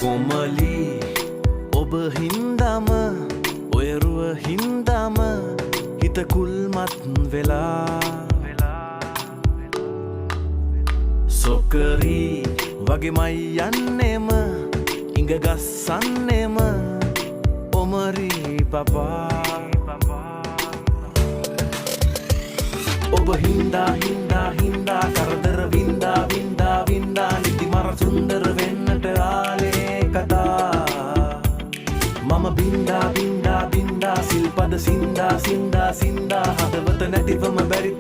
කොමලි ඔබ හින්දාම ඔයරුව හින්දාම හිත කුල්මත් වෙලා සොකරි වගේමයි යන්නෙම ඉඟ ගස්සන්නෙම ඔමරි පපා ඔබ හින්දා හින්දා හින්දා කරදර වින්දා වින්දා වින්දා නිදි මර සුන්දර වෙන්නට ආලේ කතා මම බින්දා බින්දා බින්දා සිල්පද සින්දා සින්දා සින්දා හදවත නැතිවම බැරි